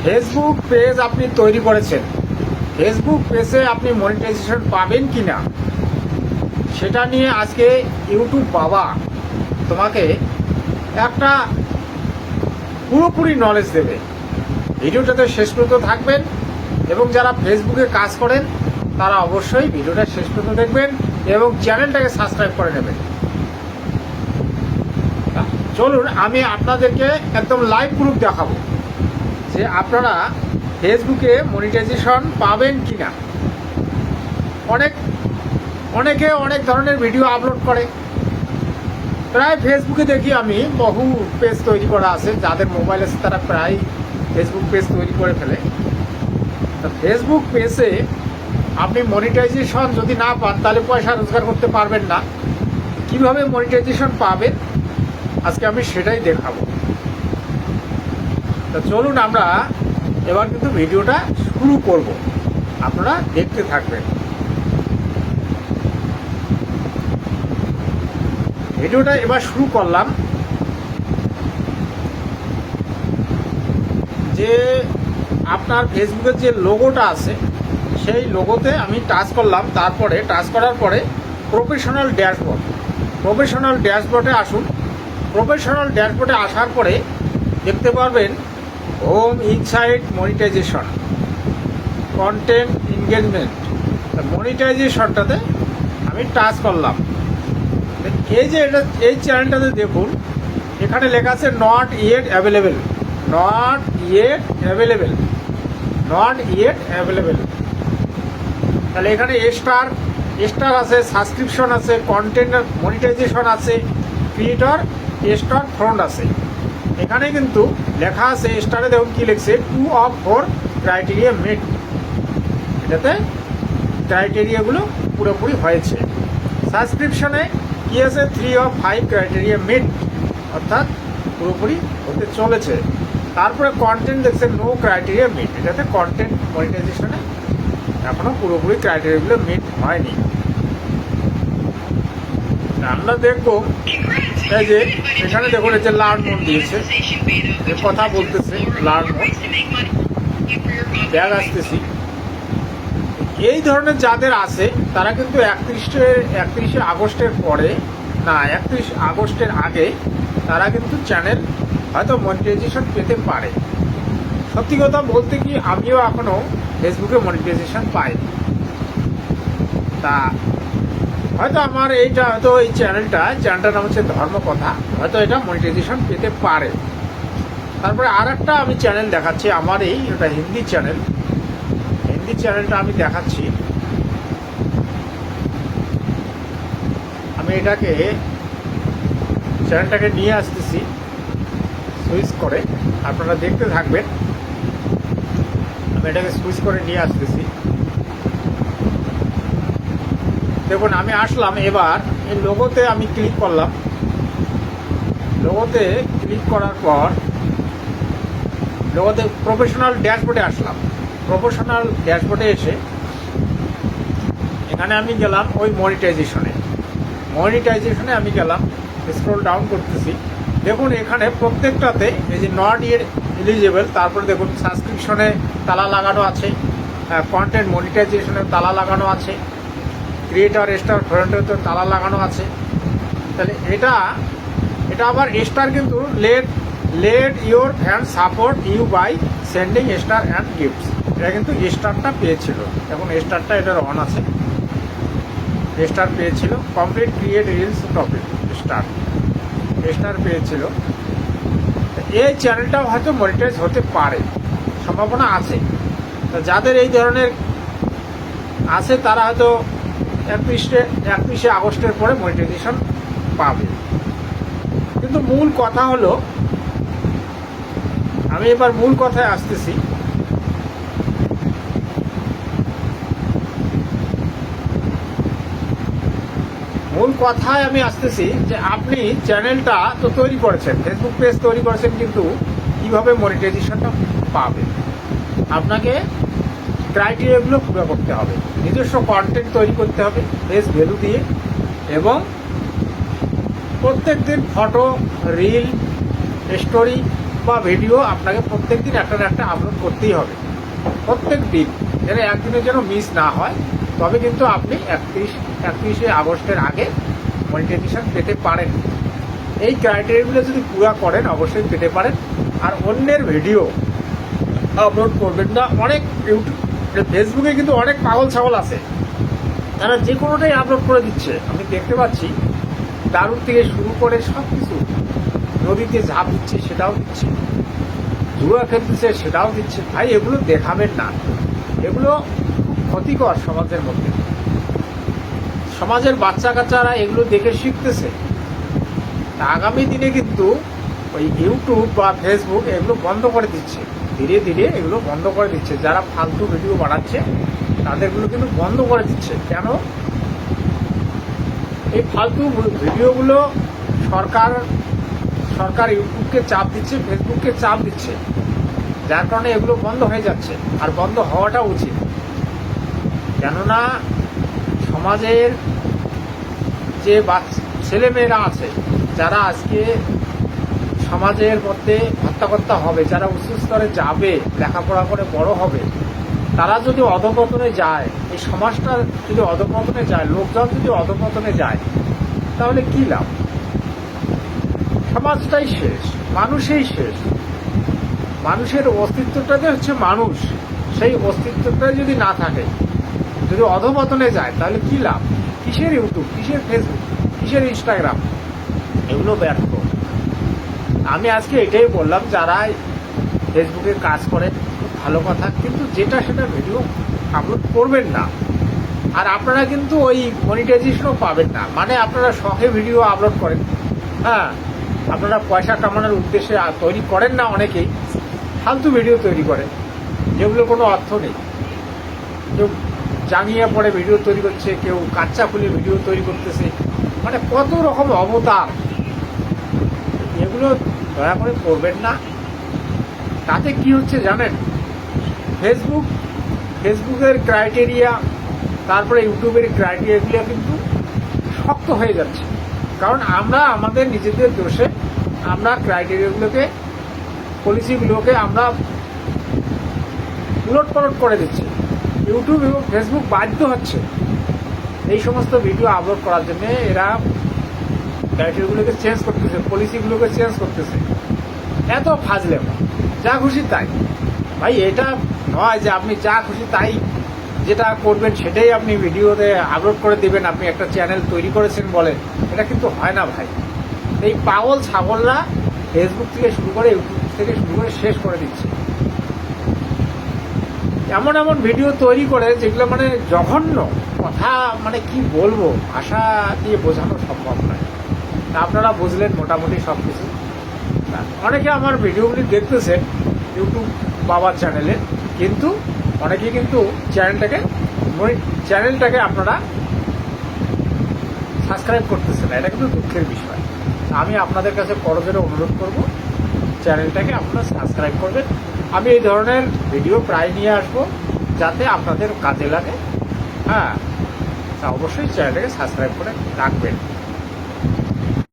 Facebook page আপনি তৈরি করেছেন, ফেসবুক পেজে আপনি মনিটাইজেশন পাবেন কি না সেটা নিয়ে আজকে ইউটিউব বাবা তোমাকে একটা পুরোপুরি নলেজ দেবে। ভিডিওটাতে শেষ পর্যন্ত থাকবেন এবং যারা ফেসবুকে কাজ করেন তারা অবশ্যই ভিডিওটা শেষ পর্যন্ত দেখবেন এবং চ্যানেলটাকে সাবস্ক্রাইব করে নেবেন। চলুন আমি আপনাদেরকে একদম লাইভ প্রুফ দেখাবো যে আপনারা ফেসবুকে মনিটাইজেশন পাবেন কি না। অনেকে অনেক ধরনের ভিডিও আপলোড করে, প্রায় ফেসবুকে দেখি আমি বহু পেজ তৈরি করা আছে, যাদের মোবাইল আছে তারা প্রায় ফেসবুক পেজ তৈরি করে ফেলে। তো ফেসবুক পেজে আপনি মনিটাইজেশন যদি না পান তাহলে পয়সা রোজগার করতে পারবেন না। কিভাবে মনিটাইজেশন পাবেন আজকে আমি সেটাই দেখাবো। তো চলুন আমরা এবার কিন্তু ভিডিওটা শুরু করব, আপনারা দেখতে থাকবেন। ভিডিওটা এবার শুরু করলাম। যে আপনার ফেসবুকের যে লোগোটা আছে সেই লোগোতে আমি টাচ করলাম, তারপরে টাচ করার পরে প্রফেশনাল ড্যাশবোর্ডে আসুন। প্রফেশনাল ড্যাশবোর্ডে আসার পরে দেখতে পারবেন home, insight, monetisation, content, engagement. মনিটাইজেশনটাতে আমি টাচ করলাম। এই যে এই চ্যানেলটাতে দেখুন এখানে লেখা আছে নট ইয়েট অ্যাভেলেবেল। তাহলে এখানে স্টার আছে, সাবস্ক্রিপশন আছে, কন্টেন্ট মনিটাইজেশন আছে, ক্রিয়েটর স্টার ফ্রন্ট আছে। এখানে কিন্তু লেখা আছে স্টারে দেখুন কি লিখছে 2 of 4 ক্রাইটেরিয়া মেট। এটাতে ক্রাইটেরিয়াগুলো পুরোপুরি হয়েছে। সাবস্ক্রিপশনে কি আছে 3 of 5 ক্রাইটেরিয়া মেট, অর্থাৎ পুরোপুরি হতে চলেছে। তারপরে কন্টেন্ট দেখছে নো ক্রাইটেরিয়া মিট, এটাতে কন্টেন্ট মনিটাইজেশনে এখনো পুরোপুরি ক্রাইটেরিয়াগুলো মিট হয়নি। আমরা দেখবো এই যে এখানে দেখুন এই যে লার্ন মোড দিয়েছে, কথা বলতেছে লার্ন মোড, ব্যাগ আসতেছি। এই ধরনের যাদের আছে তারা কিন্তু 31শে আগস্টের পরে না 31 আগস্টের আগে তারা কিন্তু চ্যানেল হয়তো মনিটাইজেশন পেতে পারে। সত্যি কথা বলতে কি আমিও এখনও ফেসবুকে মনিটাইজেশন পাইনি। তা হয়তো আমার এইটা হয়তো এই চ্যানেলটার নাম হচ্ছে ধর্মকথা, হয়তো এটা মনিটাইজেশন পেতে পারে। তারপরে আর একটা আমি চ্যানেল দেখাচ্ছি, আমার এটা হিন্দি চ্যানেলটা আমি দেখাচ্ছি। আমি চ্যানেলটাকে নিয়ে আসতেছি সুইচ করে, আপনারা দেখতে থাকবেন। আমি এটাকে সুইচ করে নিয়ে আসতেছি। দেখুন আমি আসলাম, এবার এই লোগোতে আমি ক্লিক করলাম। লোগোতে ক্লিক করার পর লোগোতে প্রফেশনাল ড্যাশবোর্ডে আসলাম। প্রফেশনাল ড্যাশবোর্ডে এসে এখানে আমি গেলাম ওই মনিটাইজেশনে আমি গেলাম, স্ক্রল ডাউন করতেছি। দেখুন এখানে প্রত্যেকটাতে এই যে নট ইয়েট এলিজিবল, তারপরে দেখুন সাবস্ক্রিপশনে তালা লাগানো আছে, কন্টেন্ট মনিটাইজেশনে তালা লাগানো আছে, ক্রিয়েটর স্টার ফ্রন্টে তো তালা লাগানো আছে। তাহলে এটা আবার স্টার কিন্তু let your fan support you by sending star and gifts. এটা কিন্তু স্টারটা পেয়েছিল, এখন স্টারটা এটার অন আছে, স্টার পেয়েছিল। Complete create reels topic star পেয়েছিল। এই চ্যানেলটাও হয়তো মনিটাইজ হতে পারে, সম্ভাবনা আছে। তো যাদের এই ধরনের আছে তারা হয়তো 31শে আগস্টের পরে মনিটাইজেশন পাবে। কিন্তু মূল কথা হলো, আমি এবার মূল কথায় আসতেছি। মূল কথায় আমি আসতেছি যে আপনি চ্যানেলটা তো তৈরি করেছেন, ফেসবুক পেজ তৈরি করেছেন, কিন্তু কীভাবে মনিটাইজেশনটা পাবেন আপনাকে ক্রাইটেরিয়াগুলো পুরো করতে হবে। নিজস্ব কন্টেন্ট তৈরি করতে হবে ফেস ভ্যালু দিয়ে, এবং প্রত্যেক দিন ফটো, রিল, স্টোরি বা ভিডিও আপনাকে প্রত্যেক দিন একটা না একটা আপলোড করতেই হবে, প্রত্যেক দিন, যেন একদিনের যেন মিস না হয়। তবে কিন্তু আপনি 31শে আগস্টের আগে মনিটাইজেশন পেতে পারেন। এই ক্রাইটেরিয়াগুলো যদি পুরো করেন অবশ্যই পেতে পারেন। আর অন্যের ভিডিও আপলোড করবেন না। অনেক ইউটিউব, ফেসবুকে কিন্তু অনেক পাগল ছাগল আছে, তারা যে কোনোটাই আপলোড করে দিচ্ছে। আমি দেখতে পাচ্ছি দারুণ থেকে শুরু করে সব কিছু, নদীতে ঝাঁপ দিচ্ছে সেটাও দিচ্ছে, জুয়া খেলতেছে সেটাও দিচ্ছে। ভাই এগুলো দেখাবেন না, এগুলো ক্ষতিকর সমাজের মধ্যে। সমাজের বাচ্চা কাচ্চারা এগুলো দেখে শিখতেছে। আগামী দিনে কিন্তু ওই ইউটিউব বা ফেসবুক এগুলো বন্ধ করে দিচ্ছে, ধীরে ধীরে এগুলো বন্ধ করে দিচ্ছে। যারা ফালতু ভিডিও বানাচ্ছে তাদেরগুলো কিন্তু বন্ধ করে দিচ্ছে। কেন? এই ফালতু ভিডিওগুলো সরকার ইউটিউবকে চাপ দিচ্ছে, ফেসবুককে চাপ দিচ্ছে, যার কারণে এগুলো বন্ধ হয়ে যাচ্ছে। আর বন্ধ হওয়াটা উচিত, কেননা সমাজের যে ছেলেমেয়েরা আছে যারা আজকে সমাজের মধ্যে হত্যাকর্তা হবে, যারা উচ্চ স্তরে যাবে, লেখাপড়া করে বড় হবে, তারা যদি অধঃপতনে যায়, এই সমাজটা যদি অধঃপতনে যায়, লোকজন যদি অধঃপতনে যায়, তাহলে কি লাভ? সমাজটাই শেষ, মানুষই শেষ। মানুষের অস্তিত্বটাকে হচ্ছে মানুষ, সেই অস্তিত্বটাই যদি না থাকে, যদি অধঃপতনে যায়, তাহলে কি লাভ? কিসের ইউটিউব, কিসের ফেসবুক, কিসের ইনস্টাগ্রাম? এগুলো ব্যর্থ। আমি আজকে এটাই বললাম, যারা ফেসবুকে কাজ করেন খুব ভালো কথা, কিন্তু যেটা সেটা ভিডিও আপলোড করবেন না। আর আপনারা কিন্তু ওই মনিটাইজেশনও পাবেন না। মানে আপনারা শখে ভিডিও আপলোড করেন, হ্যাঁ, আপনারা পয়সা কামানোর উদ্দেশ্যে তৈরি করেন না, অনেকেই ফালতু ভিডিও তৈরি করেন যেগুলো কোনো অর্থ নেই। কেউ জাঙ্গিয়া পরে ভিডিও তৈরি করছে, কেউ কাচ্চা খুলে ভিডিও তৈরি করতেছে, মানে কত রকম অবতার। এগুলো দয়া করে করবেন না। তাতে কি হচ্ছে জানেন? ফেসবুকের ক্রাইটেরিয়া, তারপরে ইউটিউবের ক্রাইটেরিয়াগুলো কিন্তু শক্ত হয়ে যাচ্ছে। কারণ আমরা আমাদের নিজেদের দোষে আমরা ক্রাইটেরিয়াগুলোকে, পলিসিগুলোকে আমরা উলটপালট করে দিচ্ছি। ইউটিউব এবং ফেসবুক বাধ্য হচ্ছে এই সমস্ত ভিডিও আপলোড করার জন্য। এরা ক্রাইটেরিয়াগুলোকে চেঞ্জ করতেছে, পলিসিগুলোকে চেঞ্জ করতেছে। এত ফাজলেমো, যা খুশি তাই। ভাই এটা নয় যে আপনি যা খুশি তাই যেটা করবেন সেটাই আপনি ভিডিওতে আপলোড করে দেবেন, আপনি একটা চ্যানেল তৈরি করেছেন বলে। এটা কিন্তু হয় না ভাই। এই পাগল ছাগলরা ফেসবুক থেকে শুরু করে ইউটিউব থেকে শুরু করে শেষ করে দিচ্ছে। এমন এমন ভিডিও তৈরি করে যেগুলো মানে জঘন্য কথা, মানে কি বলবো, ভাষা দিয়ে বোঝানো সম্ভব নয়। তা আপনারা বুঝলেন মোটামুটি সব কিছু। অনেকে আমার ভিডিওগুলি দেখতেছেন ইউটিউব বাবার চ্যানেলে, কিন্তু অনেকে কিন্তু চ্যানেলটাকে আপনারা সাবস্ক্রাইব করতেছেন না। এটা কিন্তু দুঃখের বিষয়। আমি আপনাদের কাছে করজোরে অনুরোধ করব, চ্যানেলটাকে আপনারা সাবস্ক্রাইব করবেন। আমি এই ধরনের ভিডিও প্রায় নিয়ে আসবো, যাতে আপনাদের কাজে লাগে। হ্যাঁ, তা অবশ্যই চ্যানেলটাকে সাবস্ক্রাইব করে রাখবেন।